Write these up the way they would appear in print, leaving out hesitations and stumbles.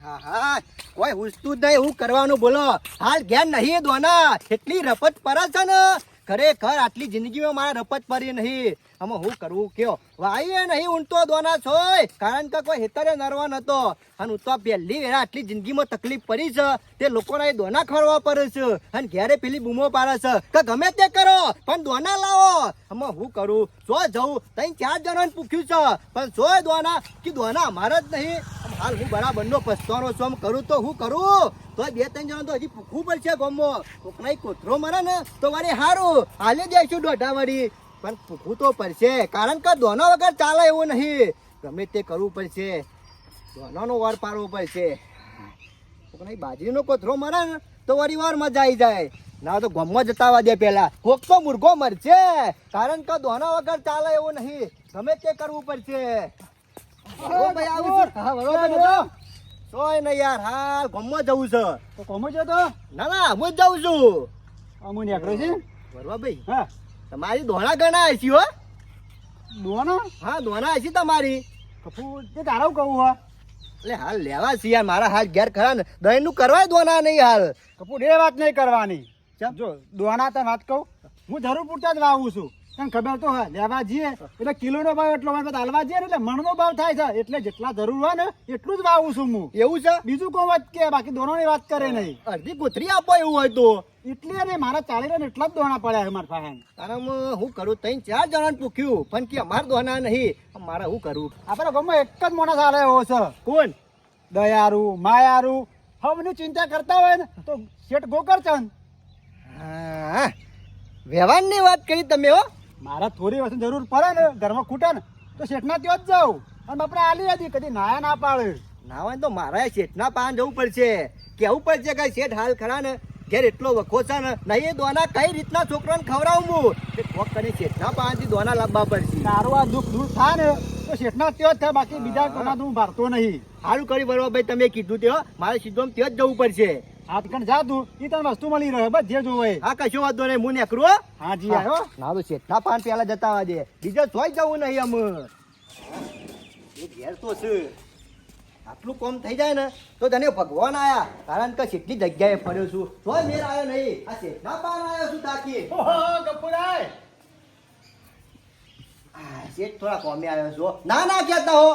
હા હા કોઈ હુસતું જ નહીં. હું કરવાનું બોલો? હાલ ઘેર નહીં દોના એટલી રપત પડે છે ને, ખરેખર આટલી જિંદગીમાં મારે રપત પડી નહીં. આમાં હું કરવું કયો? વાઈએ નહીં ઊંટો દોના છોય, કારણ કે કોઈ હેતરે નરવા નતો. અને હું તો પહેલી વેળા આટલી જિંદગીમાં તકલીફ પડી છે તે લોકોના એ દોના ખરવા પડે છે. અને ઘેરે પેલી બૂમો પાડે છે કે ગમે તે કરો પણ દોના લાવો. આમાં હું કરું? જો જવું તઈ 4 જણાને પૂછ્યું છે પણ જોય દોના કે દોના અમારા જ નહીં. હાલ હું બરાબરનો પસ્તાનો છું. આમ કરું તો હું કરું? તો 2-3 જણા તો હજી પૂછવું પડશે ગમો. કોકના કોથરો મરે ને તો વાળી સારું હાલે દઈશું દોઢા વાળી, પણ પૂછવું તો પડશે, કારણ કે દોના વગર ચાલે એવું નહીં. ગમે તે કરવું પડશે, દોનાનો વાર પાડવો પડશે. કોકના બાજરીનો કોથરો મરે ને તો વાળી વાર મજા આવી જાય. ના તો ગમમાં જતાવા દે પેલા, કોક તો મુર્ગો મરશે, કારણ કે દોના વગર ચાલે એવું નહીં. ગમે તે કરવું પડશે. સોય ને યાર, હાલ ગમમાં જવું છે. તો કોમો જતો? ના ના હું જ જાઉં છું. અમુ નીકળ્યો છે બરોબર ભાઈ. હા તમારી દોણા ગણા હશી હો. દોનો હા દોણા હશી તમારી. કપૂર તે તારું કહું હા. એટલે હાલ લેવા છે યાર, મારા હાલ ઘેર ખરા ને દહીં નું કરવાય દોના નહીં હાલ. કપૂર એ વાત નહીં કરવાની. જો દોના તને વાત કહું, હું જરૂર પૂરતા જ વાવું છું. તને ખબર તો હા, લેવા જઈએ એટલે કિલોનો ભાવ એટલો હોય, હાલવા જઈએ એટલે મણનો ભાવ થાય છે. એટલે જેટલા જરૂર હોય ને એટલું જ વાવું છું હું. એવું છે? બીજું કોઈ વાત કે બાકી દોનાની વાત કરે નહીં. અડધી કોથરી આપો એવું હોય તો. એટલે ને મારા 40 ને એટલા જ દોણા પડ્યા છે મારા પાસે. કારણ હું કરું? 3-4 જણાને પૂછ્યું પણ કે અમાર દોના નહીં. મારે શું કરવું? આપણે ગમે એક જ માણસ હાલે એવો છે. કોણ? દયારું માયારું હવની ચિંતા કરતા હોય ને તો શેઠ ગોકરચંદ. હા વ્યવહારની વાત કરી તમે હો. મારા થોડી વસ્તુ જરૂર પડે ને ઘરમાં ખૂટે ને તો શેઠના ત્યાં જ જાઉં અને આપણે આલી હતી કદી નાયા ના પાડે. ના હોય તો મારા શેઠના પાન જવું પડશે, કેવું પડશે કે શેઠ હાલ ખરા ને ઘેર એટલો વખો છે ને નહીં દોના કઈ રીતના છોકરાને ખવડાવું હું. તે કોક કરીને શેઠના પાનથી દોના લાવવા પડશે. તારું આ દુઃખ દૂર થાય ને તો શેઠના ત્યાં જ થાય, બાકી બીજા કોના હું ભારતો નહીં. સારું કરી બરોબર ભાઈ, તમે કીધું તે મારે સીધો ત્યાં જ જવું પડશે. હાથ કણ જા તું, એ તને વસ્તુ મળી રહે બસ જે જોવે. હા કશો વાંધો નહીં, હું નીકળું હો. હા જી આવ્યો. ના તો શેઠના પાન પેલા જતા દે, બીજા જોઈ જવું નહીં આમ. એ ઘેર તો છે, આટલું કોમ થઈ જાય ને તો તને ભગવાન આયા, કારણ કે કેટલી જગ્યાએ ફર્યો છું તોય મેર આવ્યો નહીં. આ શેઠના પાન આવ્યો છું તાકી. ઓહો કપૂરાય શેઠ થોડા કોમે આવ્યો છો. ના ના કહેતા હો.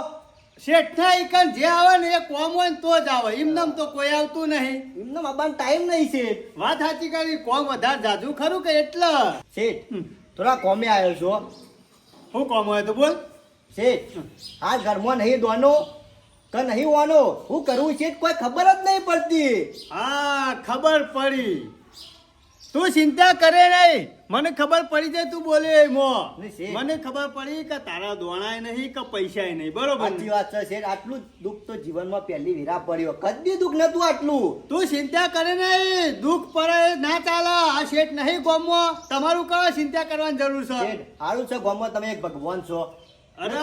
શેઠના ઈકન જે આવે ને એ કોમ હોય ને તો જ આવે, એમનેમ તો કોઈ આવતું નહીં. એમને બાબાને ટાઈમ નહીં છે. વાત સાચી કરી, કોમ વધારે જાજુ ખરું કે એટલે. શેઠ થોડા કોમે આવ્યો છો. શું કોમ હોય તો બોલ. શેઠ આ ઘરમાં નહીં દોનો કે નહીં વાનો, હું કરવું શેઠ કોઈ ખબર જ નહીં પડતી. હા ખબર પડી, તું ચિંતા કરે નહીં, મને ખબર પડી જાય તું બોલે મો. મને ખબર પડી કે તારા દોણાય નહીં કે પૈસાય નહીં. બરોબર સાચી વાત છે શેઠ, આટલું દુઃખ તો જીવનમાં પહેલી વીરા પડ્યો, કદી દુઃખ નતું આટલું. તું ચિંતા કરે નહીં, દુઃખ પડે ના ચાલે. આ શેઠ નહીં ગોમો, તમારું કઈ ચિંતા કરવાની જરૂર છે. શેઠ સારું છે ગામમાં તમે એક ભગવાન છો. અરે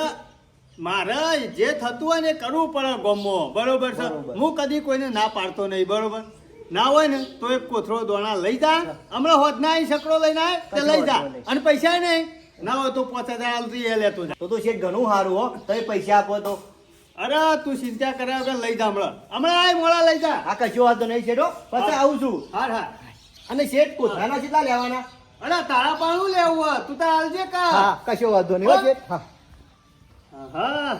મારે જે થતું હોય ને એ કરવું પડે ગોમો. બરોબર છે, હું કદી કોઈને ના પાડતો નહીં. બરોબર ના હોય ને તો એક કોથળો દોણા લઈ જા, હમણાં હોત ના શકડો લઈને આવે તે લઈ જા. અને પૈસા નહીં ના હોય તો 5000 એ લેતો જા. તો શેઠ ઘણું સારું હો, તમે પૈસા આપો તો. અરે તું ચિંતા કર્યા વગર લઈ જા. હમણાં આય મોડા લઈ જા. આ કશો વાંધો નહીં શેઠો, પછી આવું છું. હા હા. અને શેઠ કોથળાના કેટલા લેવાના? અરે તારા પાણું લેવું હોય તું તો હાલજે કા. હા કશો વાંધો નહીં હો શેઠ. હા હા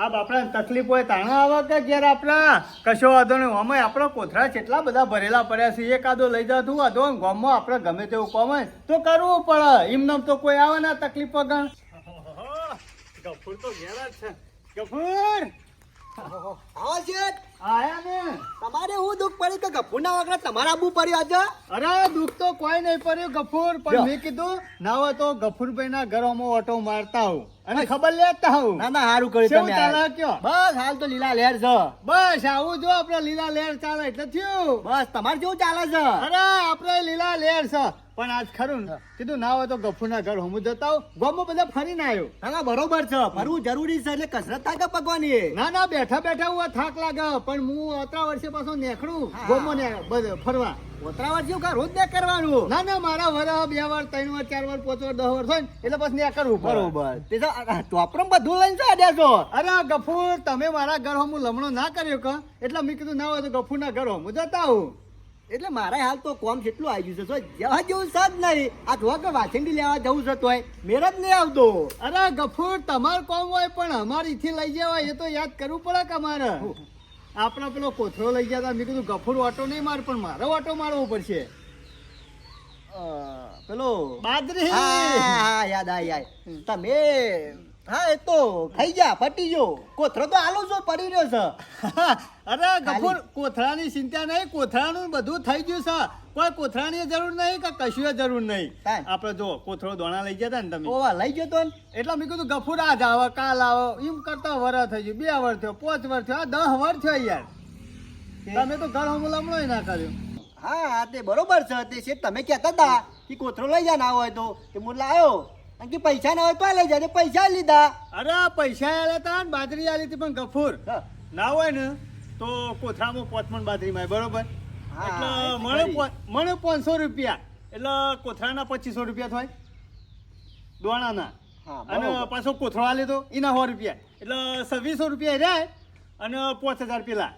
આ બાપડા તકલીફ હોય તાણા આવે કે ઘેર આપણા કશો વાંધો નહીં. અમે આપણા કોથળા કેટલા બધા ભરેલા પડ્યા છે, એકાદો લઈ જા તું વાંધો. ગામમાં આપણે ગમે તેવું કોમ હોય તો કરવું પડે, એમને તો કોઈ આવે ના તકલીફ વગર. ગફુર તો ઘેર જ છે. ગફુર આવો શેઠ. આયા ને તમારે હું દુઃખ પડ્યું કે ગફુરના વગર તમારા આબુ પડ્યું આજે? અરે દુઃખ તો કોઈ નહીં પડ્યું ગફુર, પણ મેં કીધું ના હોય તો ગફુરભાઈ ના ઘરોમાં ઓટો મારતા હું અને ખબર લેતા હું. ના ના સારું કર્યું કેવું તમે ચાલે આયા. કયો? બસ હાલ તો લીલા લહેર છે. બસ આવું જો આપડે લીલા લહેર ચાલે એટલે થયું. બસ તમારે કેવું ચાલે છે? અરે આપડે લીલા લહેર છે. પણ આજ ખરું ને કીધું ના હોય તો ગફુરના ઘર હું જતા આવું ગામમાં બધા ફરીને આવ્યો હા બરોબર છે ફરવું જરૂરી છે એટલે કસરત થાય કે પગવાની ના બેઠા બેઠા હું થાક લાગે પણ હું અત્રા વર્ષે પાછો નીકળું હા. ગામમાં ફરવા ઓતરાવાર જેવું કા રોજ ને કરવાનું ના મારા વર 2 વાર 3 વાર 4 વાર 5 વાર 10 વાર થાય ને એટલે પછી ત્યાં કરવું બરોબર તે તો ચોપરમ બધું લઈને ચાલ્યા છો અરે ગફુર તમે મારા ઘર હું લમણો ના કર્યો કે એટલે મેં કીધું ના હોય તો ગફુરના ઘર હું જતા આવું એટલે મારે હાલ તો કોમ કેટલું આવી ગયું છે જવા જેવું છે જ નહીં આ જોવા કે વાછંડી લેવા જવું છે તોય મેર જ નહીં આવતો અરે ગફુર તમાર કોમ હોય પણ અમારીથી લઈ જવાય એ તો યાદ કરવું પડે કે અમારે આપણા પેલો કોથળો લઈ ગયા હતા મેં કીધું ગફુર ઓટો નહીં માર પણ મારો ઓટો મારવો પડશે પેલો બાજરી હા યાદ આય તમે હા એ તો ખાઈ જા પટી ગયો કોથરો તો આલો છો પડી રહ્યો છે અરે ગફુર કોથળાની ચિંતા નહીં કોથળાનું બધું થઈ ગયું છે કોઈ કોથળાની જરૂર નહીં કે કશું જરૂર નહીં કાંઈ? આપણે જો કોથળો દોણા લઈ ગયા હતા ને તમે ઓવા લઈ ગયો તો ને એટલે મેં કીધું ગફુર આજ આવો કાલ આવો એમ કરતા વર થઈ ગયું 2 વાર થયો 5 વાર થયો આ 10 વાર થયો યાર તમે તો ઘર હમું લમણો ના કર્યો હા તે બરોબર છે તે શેઠ તમે કહેતા હતા કે કોથરો લઈ જા ના હોય તો કે હું લાયો અને કે પૈસા ના હોય તો લઈ જા તે પૈસા લીધા અરે પૈસા આલ્યા હતા ને બાજરી આલી હતી પણ ગફુર હા. ના હોય ને તો કોથળામાં 5 મણ બાજરી માં બરોબર હા, એટલે એ મને ખરી. મને 500 રૂપિયા એટલે કોથળાના 2500 રૂપિયા થાય દોણાના હા, અને બરોબર. પાછો કોથળો આલી તો એના 100 રૂપિયા એટલે 2600 રૂપિયા રહ્યા અને 5000 પેલા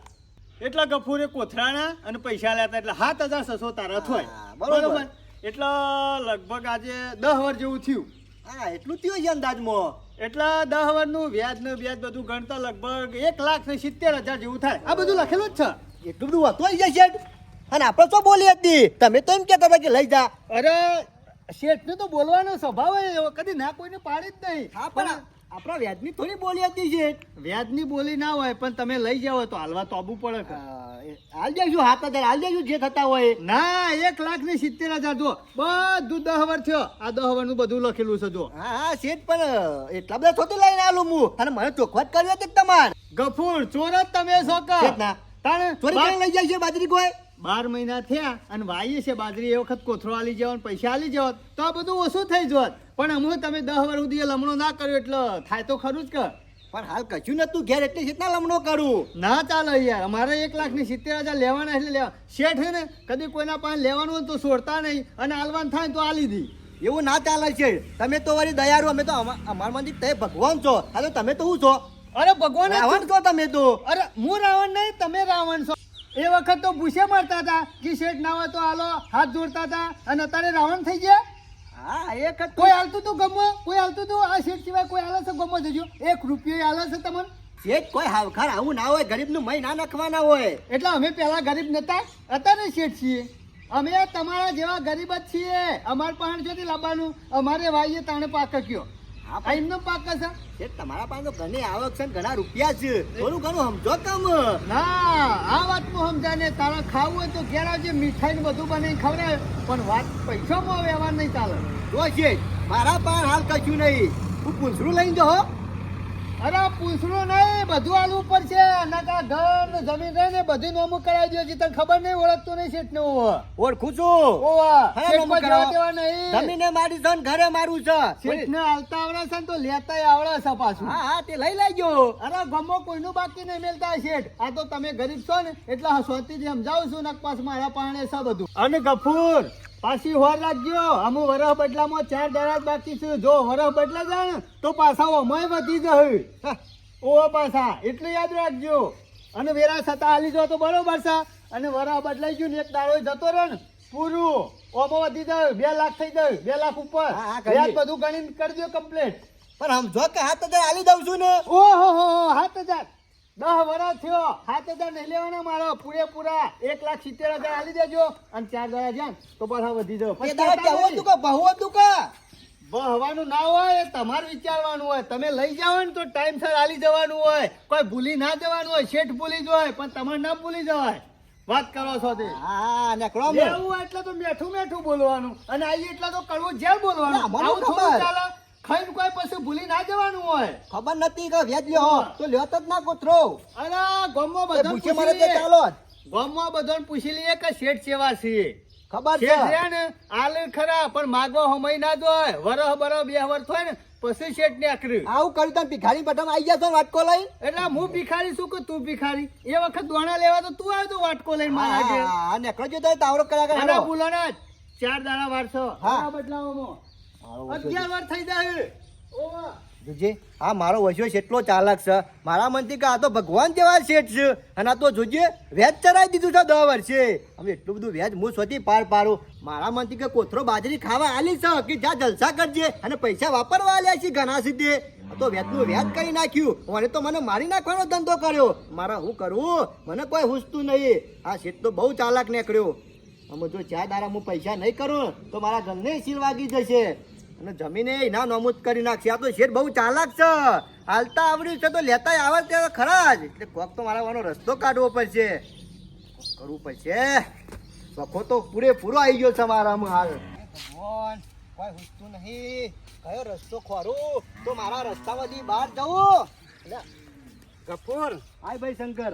એટલે ગફુરે કોથળાના અને પૈસા આલ્યા હતા એટલે 7600 તારા થાય હા, બરોબર. એટલે લગભગ આજે 10 વાર જેવું થયું હા એટલું થયું છે અંદાજમાં એટલે 10 વર્ષનું વ્યાજ ને વ્યાજ બધું ગણતા લગભગ 1,70,000 જેવું થાય આ બધું લખેલું જ છે એટલું બધું હતું જ શેઠ અને આપણે તો બોલી હતી તમે તો એમ કહેતા હતા કે લઈ જા અરે શેઠને તો બોલવાનો સ્વભાવ જ એવો કદી ના કોઈને પાડી જ નહીં હા પણ આપણા વ્યાજની થોડી બોલી હતી શેઠ વ્યાજની બોલી ના હોય પણ તમે લઈ જાઓ તો હાલવા તો આવવું પડે કે. હાલ જઈશું 7,000 હાલ જઈશું જે થતા હોય ના 1,70,000 જો બધું 10 વર્ષ થયો આ 10 વર્ષનું બધું લખેલું છે જો હા હા શેઠ પણ એટલા બધા થોડું લઈને આલું હું અને મને ચોખવટ કરી હતી તમાર ગફુર ચોર જ તમે છો કે શેઠ ના તાણે ચોરી કરીને લઈ જાય છે બાજરી કોઈ 12 મહિના થયા અને વાઈએ છે બાજરી એ વખત કોથળો આલી જવા પૈસા આલી જવા તો આ બધું ઓછું થઈ જોત પણ અમુક તમે 10 વર્ષ સુધી લમણો ના કર્યો એટલે થાય તો ખરું જ કે પણ હાલ કશું નતું ઘેર એટલે કેટલા લમણો કરું ના ચાલે યાર અમારે 1,70,000 લેવાના એટલે લેવા શેઠ છે ને કદી કોઈના પાસે લેવાનું હોય તો છોડતા નહીં અને આલવાન થાય તો આલી દી એવું ના ચાલે છે તમે તો વળી દયાળુ અમે તો અમાર માંથી તે ભગવાન છો હાલો તમે તો હું છો અરે ભગવાન જ રાવણ છો તમે તો અરે હું રાવણ નહીં તમે રાવણ છો એ વખત તો ભૂસે મારતા હતા કે શેઠ ના હોય તો હાલો હાથ જોડતા હતા અને અત્યારે રાવણ થઈ ગયા હા એક જ કોઈ હાલતું તું ગમો કોઈ હાલતું તું આ શેઠ સિવાય કોઈ હાલે છે ગમો જજો 1 રૂપિયો હાલે છે તમને શેઠ કોઈ હાવખાર આવું ના હોય ગરીબ નું મય ના નાખવાના હોય એટલે અમે પેલા ગરીબ નતા અત્યારે શેઠ છીએ અમે તમારા જેવા ગરીબ જ છીએ અમાર પાસે જોતી લાવવાનું અમારે વાઈએ તાણે પાક કયો હા આ એમનો પાક છે શેઠ તમારા પાસે તો ઘણી આવક છે ને ઘણા રૂપિયા છે થોડું ઘણું સમજો કમ ના આ વાતમાં સમજાને તારા ખાવું હોય તો ઘેર આવજે મીઠાઈ ને બધું બનાવીને ખવડાવે પણ વાત પૈસામાં વ્યવહાર નહીં ચાલે જો શેઠ મારા પાસે હાલ કશું નહીં હું પૂંછડું લઈને જો હો અરે પૂછડું નહીં બધું આલવું પડશે નકા ઘર ને જમીન રહે ને બધું નોમું કરાવી દો છે તને ખબર નહીં ઓળખતો નહીં શેઠ ને ઓળખું છું ઓવા હા, શેઠ નોમું પર જવા કરાવો. દેવા નહીં જમીને મારી છે ને ઘરે મારું છે શેઠ ને હાલતા આવડે છે ને તો લેતાય આવડે છે પાછું હા હા તે લઈ લેજો અરે ગમો કોઈનું બાકી નહીં મેલતા શેઠ આ તો તમે ગરીબ છો ને એટલે હું શાંતિથી સમજાવું છું ને પાછું મારા પાણે છે બધું અને ગફુર પાછી હોર રાખજો અમુ વરહ બદલામાં 4 દાડા બાકી છે જો વરહ બદલા જાય ને તો પાછા ઓમય વધી જાય હા, ઓ પાછા એટલું યાદ રાખજો અને વેરા છતાં હાલી જો તો બરોબર છે અને વરહ બદલાઈ ગયું ને એક દાડો જતો રહે ને પૂરું ઓમો વધી જાય 2 લાખ થઈ જાય 2 લાખ ઉપર હા, હા, કરીએ. વ્યાજ બધું ગણીને કરજો કમ્પ્લીટ પણ સમજો કે 7,000 આલી દઉં છું ને ઓહો 7,000 10 વર્ષ થયો 7,000 નહીં લેવાના મારો પૂરેપૂરા 1,70,000 આલી દેજો અને 4 દાડા જાય ને તો પાછા વધી જાવ એ દાડા કેવું હતું કે બહુ હતું કે બહવાનું ના હોય એ તમારે વિચારવાનું હોય તમે લઈ જાઓ ને તો ટાઈમસર આલી જવાનું હોય કોઈ ભૂલી ના જવાનું હોય શેઠ ભૂલી જાય પણ તમારે ના ભૂલી જવાય વાત કરો છો તે હા નેકળો અમે. લેવું હોય એટલે તો મેઠું મેઠું બોલવાનું અને આઈ એટલે તો કડવું જેલ બોલવાનું ના, મને આવું થોડું ખબર. ચાલે ખાઈને કોઈ પછી ભૂલી ના જવાનું હોય ખબર નથી કે વ્યાજ લ્યો તો લ્યો તો જ ના કોથરો અરે ગમો એ બધા ભૂસે મારે તે ચાલો જ. ગામમાં બધાને પૂછી લઈએ કે શેઠ સેવા છે ખબર છે શેઠ રહ્યા ને આલે ખરા પણ માગવા હમય ના જોય વરહ બરહ બે વર્ષ થાય ને પછી શેઠ ને આખર્યું આવું કર્યું તમે ભિખારી બટમ આવી ગયા છો ને વાટકો લઈ એટલે હું ભિખારી શું કે તું ભિખારી એ વખત દોણા લેવા તો તું આવ્યો તો વાટકો લઈને મારા ઘેર હા નીકળો જો તો તાવરો કર્યા કરે આના બોલાના 4 દાડા વારસો હા. આ બદલાવામાં 11 વાર થઈ જાય ઓવા જોજે આ મારો વસ્યો કેટલો ચાલાક છે મારા મનથી કે આ તો ભગવાન જેવા શેઠ છે અને આ તો જોજે વ્યાજ ચરાવી દીધું છે 10 વર્ષે હવે એટલું બધું વ્યાજ હું સ્વતી પાર પાડું મારા મનથી કે કોથરો બાજરી ખાવા આલી છે કે જા જલસા કરજે અને પૈસા વાપરવા આલ્યા છે ઘણા સીધે તો વ્યાજનું વ્યાજ કરી નાખ્યું મને તો મને મારી નાખવાનો ધંધો કર્યો મારા હું કરું મને કોઈ હુસતું નહીં આ શેઠ તો બહુ ચાલાક નીકળ્યો અમે જો 4 દાડા હું પૈસા નહીં કરું તો મારા ઘરને સીલ વાગી જશે અને જમીને એના નોમૂદ કરી નાખશે આ તો શેઠ બહુ ચાલાક છે હાલતા આવડ્યું છે તો લેતા આવે ત્યારે ખરા જ એટલે કોક તો મારા વાનો રસ્તો કાઢવો પડશે કરવું પડશે વખો તો પૂરેપૂરો આવી ગયો છે મારામાં હાલ ભગવાન કોઈ હુસતું નહીં કયો રસ્તો ખોરું તો મારા રસ્તામાંથી બહાર જવું ગફુર હાય ભાઈ શંકર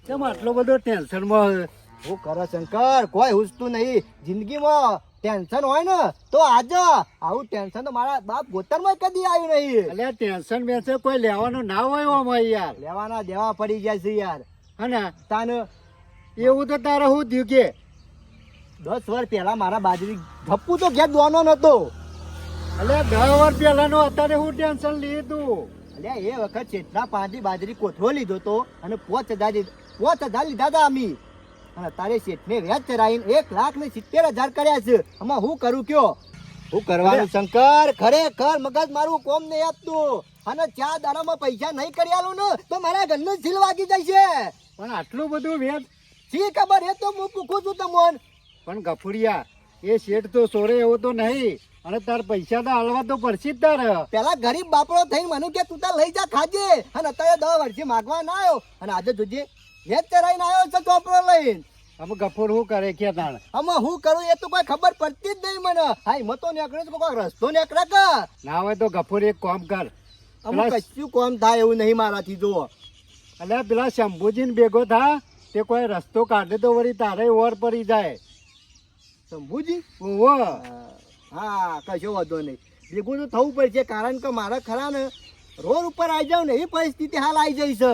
કેમ આટલો બધો ટેન્શનમાં હું કરે શંકર કોઈ હુસતું નહીં જિંદગીમાં ટેન્શન હોય ને તો આજે આવું ટેન્શન તો મારા બાપ ગોતરમાં કદી આવ્યું નહીં એટલે ટેન્શન બેસે કોઈ લેવાનું ના હોય ઓમાં યાર લેવાના દેવા પડી ગયા છે યાર અને તાન એવું તો તારે હું થયું કે 10 વર્ષ પહેલા મારા બાજરી ધપ્પુ તો ઘેર દોનો નતો એટલે 10 વર્ષ પહેલાનો અત્યારે હું ટેન્શન લીધું એટલે એ વખત ચેટના પાંચી બાજરી કોથળો લીધો તો અને 5,000 લીધા હતા અમી અને તારે શેઠને વ્યાજ ચરાવીને 1,70,000 કર્યા છે આમાં હું કરું કયો હું કરવાનું શંકર ખરેખર મગજ મારું કોમ નહીં આપતું અને 4 દાડામાં પૈસા નહીં કરી આલું ને તો મારા ઘરનું સીલ વાગી જશે પણ આટલું બધું વ્યાજ શી ખબર એ તો હું પૂછું છું તમોન પણ ગફુરિયા એ શેઠ તો સોરે એવો તો નહીં અને તાર પૈસા તો હાલવા તો પડશે જ તારે પેલા ગરીબ બાપડો થઈને મને કે તું તાર લઈ જા ખાજે અને અત્યારે 10 વર્ષે માગવા ના આવ્યો અને આજે જોજે વેચ ચરાઈને આવ્યો છે ચોપડો લઈને હવે ગફુર શું કરે કે તાણ આમાં હું કરું એ તો કોઈ ખબર પડતી જ નહીં મને હા એમાં તો નીકળે તો કોઈ રસ્તો નીકળે કે ના હોય તો ગફુર એક કામ કર અમુક કશું કોમ થાય એવું નહીં મારાથી જુઓ એટલે પેલા શંભુજીને ભેગો થા તે કોઈ રસ્તો કાઢે તો વળી તારે ઓર પડી જાય શંભુજી ઓહો હા કશો વાંધો નહીં ભેગું તો થવું પડશે કારણ કે મારા ખરા ને રોડ ઉપર આવી જાવ ને એ પરિસ્થિતિ હાલ આવી જઈ છે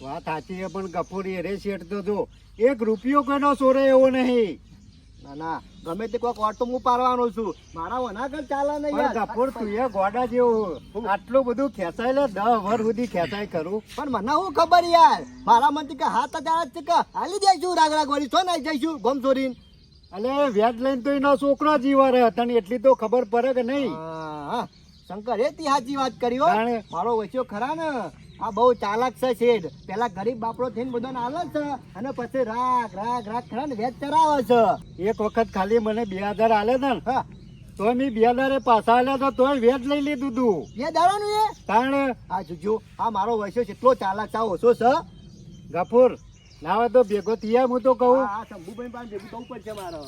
વાત સાચી છે પણ ગફુર એ રે શેઠ તો જો 1 રૂપિયો કોઈનો સોરે એવો નહીં ના ના ગમે તે કોઈક ઓટો હું પાડવાનો છું મારા વનાગર ચાલે નહીં પણ યાર ગફુર તું એ ગોડા જેવું આટલું બધું ખેંચાય લે 10 વર્ષ સુધી ખેંચાય ખરું પણ મને શું ખબર યાર મારા મનથી કે 7,000 જ છે કે હાલી જઈશું રાગડા ગોળી છો ને જઈશું ગમ ચોરીને અલે વ્યાજ લઈને તો એનો છોકરો જીવા રહે તને એટલી તો ખબર પડે કે નહીં હા શંકર એ તી સાચી વાત કરી હો જાણે. મારો વચ્ચો ખરા ને આ બહુ ચાલાક છે શેઠ પેલા ગરીબ બાપડો થઈને બધાને આલે છે અને પછી રાખ ખરા ને વેચ ચરાવે છે એક વખત ખાલી મને 2,000 આલે ને હા તોય મેં 2,000 પાછા આલ્યા તો તોય વ્યાજ લઈ લીધું તું બે દાડાનું એ તાણ આ જોજો આ મારો વચ્ચો કેટલો ચાલાક છે ઓછો છે ગફુર ના હોય તો ભેગો થયા હું તો કહું આ શંભુભાઈ પાસે ભેગું થવું પડશે મારો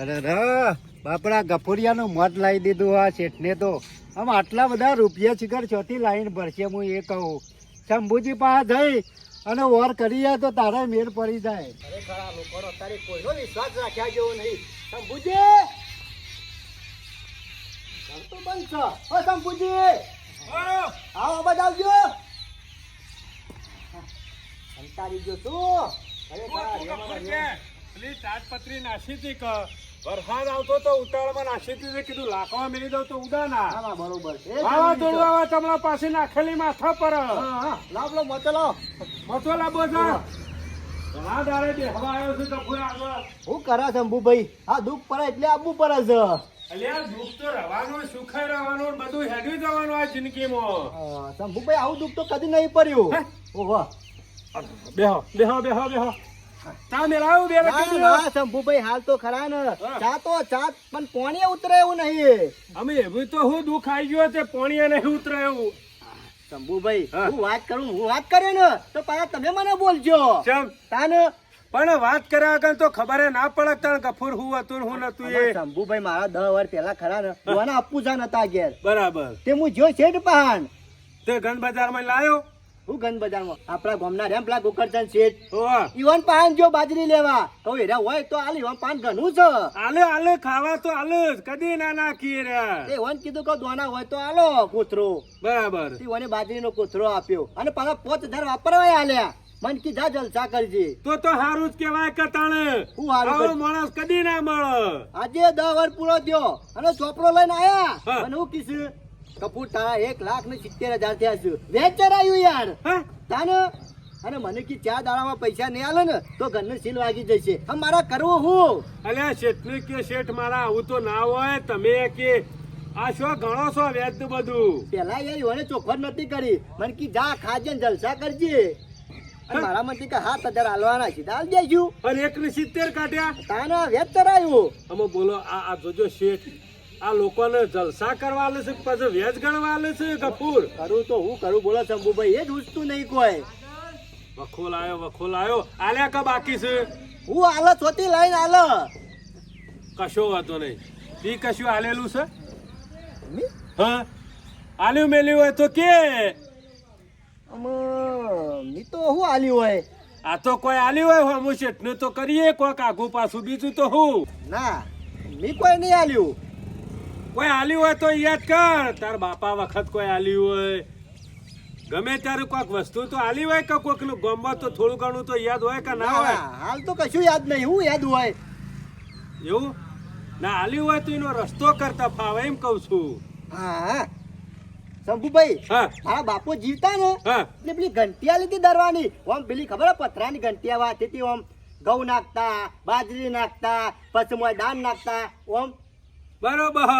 અરે બાપડા ગફુરિયાનું મત લાવી દીધું આ શેઠને તો આમ આટલા બધા રૂપિયા શિખર ચોથી લાઈન ભરશે હું એ કહું શંભુજી પાસે જઈ અને વોર કરી જાય તો તારે મેર પડી જાય ખરેખર આ લોકોનો અત્યારે કોઈનો વિશ્વાસ રાખ્યા જેવો નહીં શંભુજી ઘર તો બંધ છે ઓ શંભુજી આવો બજાવજો અંતારી ગયો તું પેલી તાટપત્રી નાસી હતી કે વરસાદ આવતો તો ઉતાવળમાં નાસી હતી કીધું લાખવા મેળી દઉં તો ઉડાના હા બરોબર વાવાઝોડું આવે તમારા પાસે નાખેલી માથા પર લાવ લો મતો લો મતો લાવો છે ઘણા દાડે બેહવા આવ્યો છે ગફુર આગળ હું કરે શંભુભાઈ આ દુઃખ પડે એટલે આવવું પડે છે અલ્યા દુઃખ તો રહેવાનું સુખાઈ રહેવાનું બધું હેડ્યું જવાનું આ જિંદગીમાં શંભુભાઈ આવું દુઃખ તો કદી નહીં પડ્યું ઓહો બેહો બેહો બેહો બેહો તા મેળાવું બે ના ના શંભુભાઈ હાલ તો ખરા ને ચા પણ પોણીએ ઉતરે એવું નહીં અમે એવું તો હું દુઃખ આવી ગયો તે પોણીએ નહીં ઉતરે એવું શંભુભાઈ હા. હું વાત કરે ને તો પાછા તમે મને બોલજો ચમ તાન પણ વાત કર્યા આગળ તો ખબર ના પડે તણ ગફુર હું હતું ને હું નતું એ શંભુભાઈ મારા 10 વર્ષ પહેલા ખરા ને દોવાના અપ્પુ જાન હતા ઘેર બરાબર તે હું જો શેઠ પહાણ તે ગણ બજારમાં લાયો હું ગન બજારમાં આપણા ગામના રેમ પેલા ગોકળચંદ શેઠ ઓવા ઈવન પાન જો બાજરી લેવા કહું એરા હોય તો આલી ઈવન પાન ઘણું છે આલે ખાવા તો આલે જ કદી ના નાખીએ રે એ ઈવન કીધું કે દોના હોય તો આલો કોથરો બરાબર ઈવને બાજરીનો કોથરો આપ્યો અને પાછા 5000 વાપરવા આલ્યા મન કી જા જલસા કરજે તો હારું જ કેવાય કે તાણે હું હારું આવો કર- માણસ કદી ના મળે આજે 10 વર્ષ પૂરો થયો અને ચોપડો લઈને આયા હા. અને હું કીધું કપૂર તારા 1,70,000 થયા છે વેચ ચરાયું યાર હા તાને અને મને કી 4 દાડામાં પૈસા નહીં આલે ને તો ઘરનું સીલ વાગી જશે હવે મારા કરવું હું અલ્યા શેઠને કે શેઠ મારા આવું તો ના હોય તમે કે આ શું ગણો છો વેચ બધું પેલા યાર ઈવને ચોખવટ નથી કરી મને કી જા ખાજે ને જલસા કરજે અને મારા મનથી કે 7,000 આલવાના છે દાલ દેજો અને 170 કાઢ્યા તાને વેચ ચરાયું અમે બોલો આ જોજો શેઠ આ લોકોને જલસા કરવા આલે છે પછી વેચ ગણવા આલે છે ગફૂર કરું તો હું કરું બોલો શંભુભાઈ એ જ ઉઠતું નહીં કોઈ વખોલ આવ્યો આલ્યા કા બાકી છે હું આલો ચોથી લઈને આલો કશો વાતો નહીં ઈ કશું આલેલું છે મી? હા આલ્યું મેલ્યું હોય તો કે મી તો હું આલ્યું હોય આ તો કોઈ આલ્યું હોય હમુ શેઠને તો કરીએ કોઈક આગુ પાછું બીજું તો હું ના મી કોઈ નહીં આલ્યું કોઈ આલ્યું હોય તો યાદ કર તાર બાપા વખત કોઈ આલ્યું હોય ગમે ત્યારે કોઈક વસ્તુ તો આલી હોય કે કોઈક નું ગમવા તો થોડું ઘણું તો યાદ હોય કે ના હોય હાલ તો કશું યાદ નહીં હું યાદ હોય એવું ના આલ્યું હોય તો એનો રસ્તો કરતા ફાવે એમ કઉ છું હા શંભુભાઈ હા મારા બાપુ જીવતા ને હા એટલે પેલી ઘંટિયા લીધી દરવાની ઓમ પેલી ખબર હે પથરાની ઘંટિયા વાતી હતી ઓમ ઘઉં નાખતા બાજરી નાખતા પછી મોય દાન નાખતા ઓમ બરોબર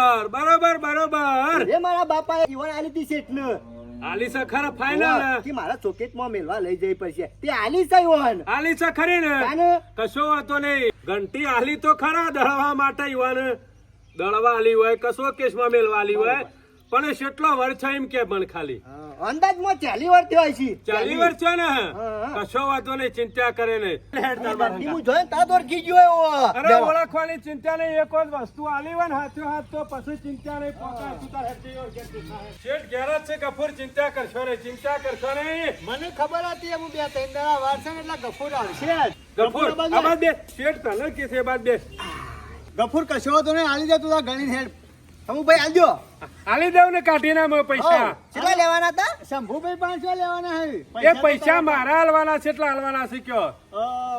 એ મારા બાપાએ જીવન આલી હતી શેઠને આલી છે ખરા ફાઈનલ કે મારા ચોકેટમાં મેલવા લઈ જઈ પડશે તે આલી છે યોન આલી છે ખરી ને તાને કશો વાતો નહીં ઘંટી આલી તો ખરા દળવા માટે યુવાન દળવા આલી હોય કશો કેસમાં મેલવા આલી હોય પણ કેટલો વર્ષ એમ કે પણ ખાલી અંદાજમાં 40 વર્ષ થયા છે 40 વર્ષ છે ને હા. કશો વાતો નહીં ચિંતા કરે નહીં ઘંટી હું જોઈને તાર ઓળખી ગયો એવો. અરે ઓળખવાની ચિંતા નહીં એક જ વસ્તુ આલી હોય ને હાથો હાથ તો પછી ચિંતા નહીં પોતા સુતાર હેઠી ઓર ઘેર શેઠ ઘેર જ છે ગફુર ચિંતા કરશો નહીં મને ખબર હતી હું 2-3 દાડા વાર છે ને એટલે ગફૂર આવશે જ. ગફુર ગફૂર આ બાદ બે શેઠ તને કે છે બાદ બે ગફૂર કશો તો નહીં આલી જતું ગણી હેડ શંભુભાઈ આલજો આલી દેવ ને કાઢી ના પૈસા કેટલા લેવાના હતા શંભુભાઈ 500 લેવાના હે એ પૈસા મારા હાલવાના છે એટલા હાલવાના છે કયો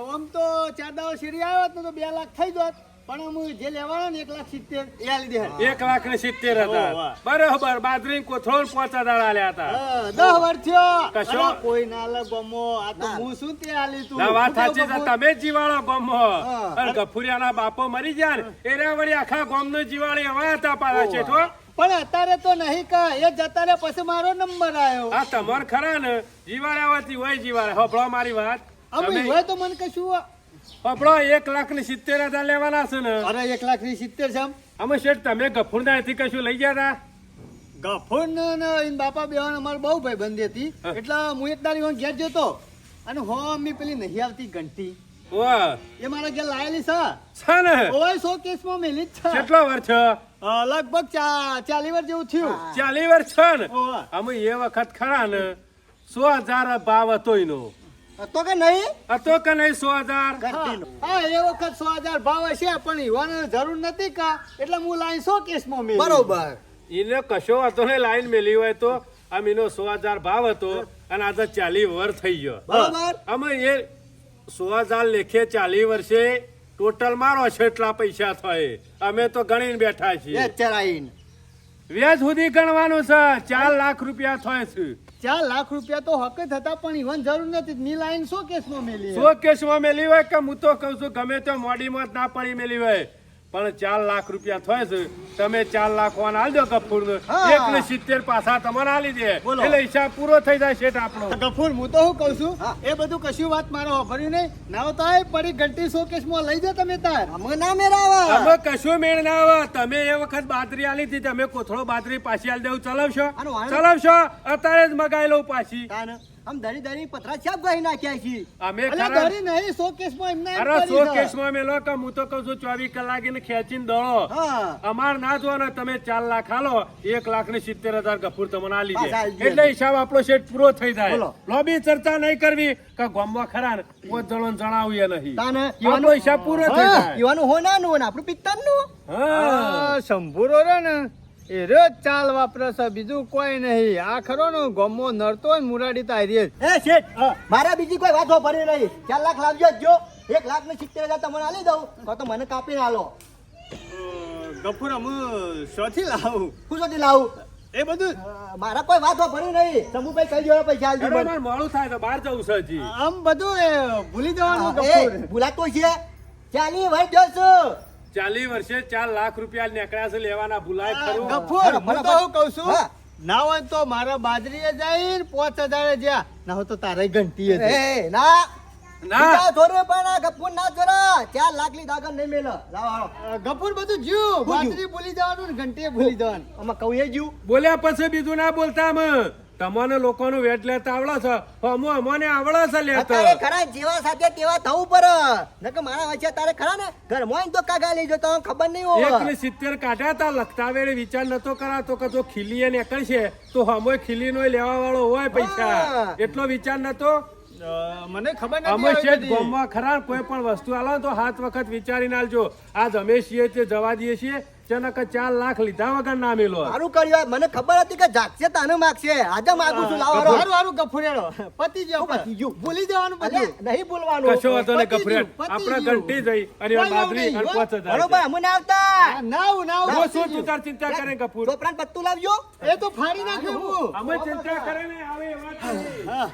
આમ તો 4 દાડા શેરી આવ્યો હોત ને તો 2 લાખ થઈ જોત પણ હું જે લેવાનો ને 1,70,000 એ આલી દે 1,70,000 હતા બરોબર બાજરી કોથળો 5,000 આલ્યા હતા 10 વર્ષ થયો કશો? અરે કોઈ ના લે ગમો આ તો હું શું તે આલી તું ના વાત સાચી છે ગફૂર? તમે જ જીવાળો ગમો હા. અને ગફુરિયાના બાપો મરી ગયા ને એના વળી આખા ગામનો જીવાળી હવા હતા પાછા શેઠો પણ અત્યારે તો નહીં કા એ જતા રે પછી મારો નંબર આવ્યો આ તમાર ખરા ને જીવાળ્યા હોતી હોય જીવાળે હોભળો મારી વાત અમે તમે હોય તો મને કશું હોભળો 1,70,000 લેવાના છે ને અરે 1,70,000 છે આમ અમે શેઠ તમે ગફુરદા એથી કશું લઈ ગયા હતા ગફૂર ને એન બાપા બેવાન અમાર બહુ ભાઈ બંધી હતી હા. એટલે હું એક દાડી ઘેર જતો અને હો અમ્મી પેલી નહીં આવતી ઘંટી વાહ એ મારા ઘેર લાયેલી છે છે ને ઓય શોકેસમાં મેલી જ છે કેટલો વર્ષ લગભગ 40 વર્ષ જેવું થયું 40 વર્ષ છે ને ઓવા. અમે એ વખત ખરા ને 100,000 ભાવ હતો એનો તો કે નહીં હતો કે નહીં 100,000 ઘંટીનો. હા એ વખત 100,000 ભાવ હશે પણ ઈવાને જરૂર નથી કા એટલે હું લાઈન શોકેસમાં મેલી બરોબર એને કશો હતો ને લાઈન મેલી હોય તો આમ એનો 100,000 ભાવ હતો અને આજે 40 વર્ષ થઈ ગયો બરોબર અમે એ 100,000 લેખે 40 વર્ષે ટોટલ મારો છે એટલા પૈસા થાય અમે તો ગણીને બેઠા છીએ એ ચરાઈન વ્યાજ સુધી ગણવાનું છે 4 લાખ રૂપિયા થાય છે 4 લાખ રૂપિયા તો હક જ હતા પણ ઈવન જરૂર નથી મી લાઈન શોકેસમાં મેલી સો કેસમાં મેલી હોય કે હું તો કઉ છું ગમે તો મોડીમાં જ ના પડી મેલી હોય પણ 4 લાખ રૂપિયા થાય છે તમે 4 લાખ વાન આલ દો ગફુરને હા. 1,70,000 પાછા તમારે આલી દે બોલો. એટલે હિસાબ પૂરો થઈ જાય શેઠ આપણો ગફૂર હું તો શું કઉ છું હા. એ બધું કશું વાત મારે વાપર્યું નહીં ના તો આ પડી ઘંટી શોકેસમાં લઈ જાઓ તમે તાર અમે ના મેરાવા અમે કશું મેળ ના આવે તમે એ વખત બાજરી આલી હતી તમે કોથળો બાજરી પાછી આલી દેવું ચલાવશો આનો વાંધો- ચલાવશો અત્યારે જ મગાઈ લઉં પાછી તાને આમ દરી દરી પથરા છાપ ગઈ નાખ્યા છે. અમે અલ્યા ખરા ધરી નહીં શોકેસમાં એમને એમ અરે કરી છે. શોકેસમાં મેલો કે હું તો કહું છું 24 કલાક એને ખેંચીને દોડો. હા. અમાર ના જોવાનો તમે 4 લાખ હાલો 1,70,000 ગફુર તમને આલી બસ દે આલી દે. એટલે હિસાબ આપણો શેઠ પૂરો થઈ જાય. બોલો. લોબી ચર્ચા નહીં કરવી કે ગામમાં ખરા ને પોત જણોને જણાવું એ નહીં. તાને આપણો હિસાબ પૂરો થઈ હા. જાય. યુવાનું હોનાનું ને આપણું પિત્તરનું. હા શંભુરો રે ને એ રોજ ચાલ વાપરે છે બીજું કોઈ નહીં. આ ખરો ને ગમો નડતો હોય ને મુરાડી તારી એ શેઠ મારા બીજી કોઈ વાત ભરી નહીં. 4 લાખ લાવજો જ જો. 1,70,000 તમને આલી દઉં તો મને કાપીને આલો. ગફુર અમે શોથી લાવું હું સુધી લાવું? એ બધું મારા કોઈ વાત ભરી નહીં. સમુભાઈ કહી દેવાનો પૈસા આલજો અરે મને. મારે મોડું થાય તો બહાર જવું છે હજી. આમ બધું એ ભૂલી જવાનું એ ગફુર. ભૂલાતો છે. ચાલી ભાઈ દસ. 40 વર્ષે 4 લાખ રૂપિયા નીકળ્યા છે લેવાના ભૂલાય ખરું. ગફુર હું તો હું કહું છું હા. ના હોય તો મારા બાજરીએ જાય ને 5,000 જ્યાં ના હોય તો તારે ઘંટીએ જાય. એ ના ના બીજા જોરે પણ આ ગપ્પુ ના જોરા. 4 લાખ ની દાગન નહીં મેલો. લાવો હાલો. ગફુર બધું જ્યું શું જ્યું? બાજરી ભૂલી જવાનું ને ઘંટીએ ભૂલી જવાનું. આમાં કહું એ જ્યું. બોલ્યા પછી બીજું ના બોલતા અમે. તમને લોકોનું વેટ લેતા આવડે છે અમો અમને આવડે છે લેતા. અત્યારે ખરા જેવા સાથે તેવા થવું પડે. નકર મારા વચ્ચે તારે ખરા ને ઘર મોય તો કાગા લઈ જતો ખબર નહીં હોય. 1,70,000 કાઢ્યા તા લખતા વેળે વિચાર નતો કરાતો કે જો ખીલીએ નીકળશે તો હમોય ખીલીનો લેવા વાળો હોય પૈસા. હા. એટલો વિચાર નતો. મને ખબર અમે નથી આવી શેઠ બધી. ગામમાં ખરા કોઈ પણ વસ્તુ આલો તો 7 વખત વિચારીને આલજો. આજ અમે છીએ તે જવા દઈએ છીએ ચનક 4 લાખ લીધા વગર ના મેલો. સારું કર્યું. મને ખબર હતી કે જાગશે તાને માગશે. આજે માગું છું. લાવો હાલો. હારું હારું ગફુરેડો પતી ગયો શું પતી ગયું? ભૂલી જવાનું બધું. અલ્યા, નહીં ભૂલવાનું. કશો વાંધો નહીં પતી ગફરિયાત. ગયું, પતી આપણે ગયું. ઘંટી જઈ અને કોઈ બાજરી એવું અને નહીં, 5,000. બરોબર અમને આવતા. નાવ નાવ હું પતી શું તું ગયું. તાર ચિંતા કરે કપૂર. ચોપરાને પત્તું લાવજો. એ તો ફાડી નાખ્યું હું. અમે ચિંતા કરે ને આવે એ વાત નહીં. હા.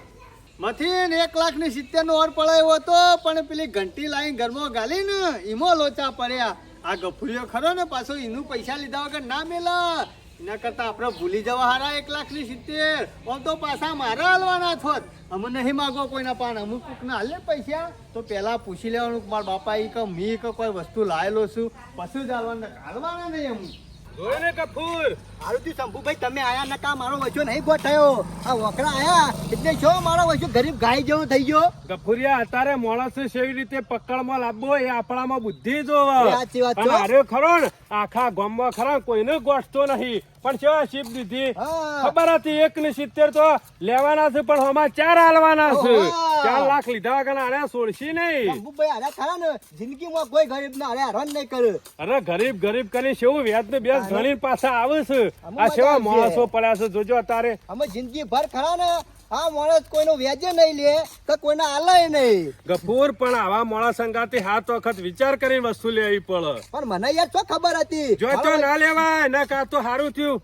મથીન 1,70,000 નો ઓર પડાયો હતો પણ પેલી ઘંટી લાઈન ઘરમાં ગાલી ને ઈમો લોચા પડ્યા. આ ગફુરિયો ખરો ને પાછો એનું પૈસા લીધા વગર ના મેલા. એના કરતા આપણે ભૂલી જવા હારા 1,70,000 આમ તો પાછા મારા હાલવાના થોત. અમે નહીં માગો કોઈના પાન અમુક કોકના હાલે પૈસા તો પેલા પૂછી લેવાનું કે મારા બાપા ઈ કે મી કે કોઈ વસ્તુ લાયેલો છું પછી જ હાલવાના નહીં અમુક. જોયું ને કપૂર. હારું થયું શંભુભાઈ તમે આયા નકા મારો વચ્ચો નહીં ગોઠાયો. આ વકરા આયા એટલે જો મારો વચ્ચો ગરીબ ગાય જેવો થઈ ગયો. ગફુરિયા અત્યારે માણસ સેવી રીતે પકડમાં લાવવો એ આપણામાં બુદ્ધિ જોવે. એ સાચી વાત અને છો. હારે ખરો ને આખા ગામમાં ખરા કોઈને ગોઠતો નહીં પણ કેવા શીપ દીધી. હા. ખબર હતી 1,70,000 તો લેવાના છે પણ આમાં 4 હાલવાના છે. ઓહો. 4 લાખ લીધા વગર આને છોડશી નહીં. શંભુભાઈ આયા ખરા ને જિંદગીમાં કોઈ ગરીબ ના હેરાન નહીં કરે. અરે ગરીબ ગરીબ કરીને કેવું વ્યાજ ને બેસ ગણીને પાછા આવે છે. અમુક આ મજા સેવા આવશે. માણસો પડ્યા છે જોજો અત્યારે. અમે જિંદગી ભર ખરા ને આ માણસ કોઈનો વ્યાજે નહીં લે તો કોઈના આલાય નહીં. ગફૂર પણ આવા મોડા સંગાથી 7 વખત વિચાર કરીને વસ્તુ લેવી પડે. પણ મને યાર શું ખબર હતી. જો તો ના લેવાય ના કા તો સારું થયું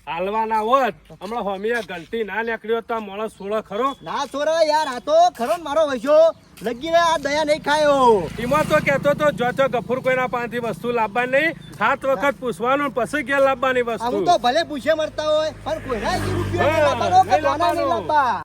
હાલવાના હોત. હમણાં હોમિયા ઘંટી ના નીકળ્યો તો આ માણસ સોળો ખરો. ના છોરા યાર આ તો ખરો ને મારો વૈસો લગી આ દયા નહીં ખાયો. એમાં તો કેતો તો જો તો ગફૂર કોઈના પાસેથી વસ્તુ લાવવાની નહીં 7 વખત પૂછવાનું ને પછી ઘેર લાવવાની આવું વસ્તુ. તો ભલે પૂછે મળતા હોય પણ કોઈના રૂપિયા નહીં હા, લાવવાનો કે નહીં કોના નહીં લાવવાનો. લાવવા.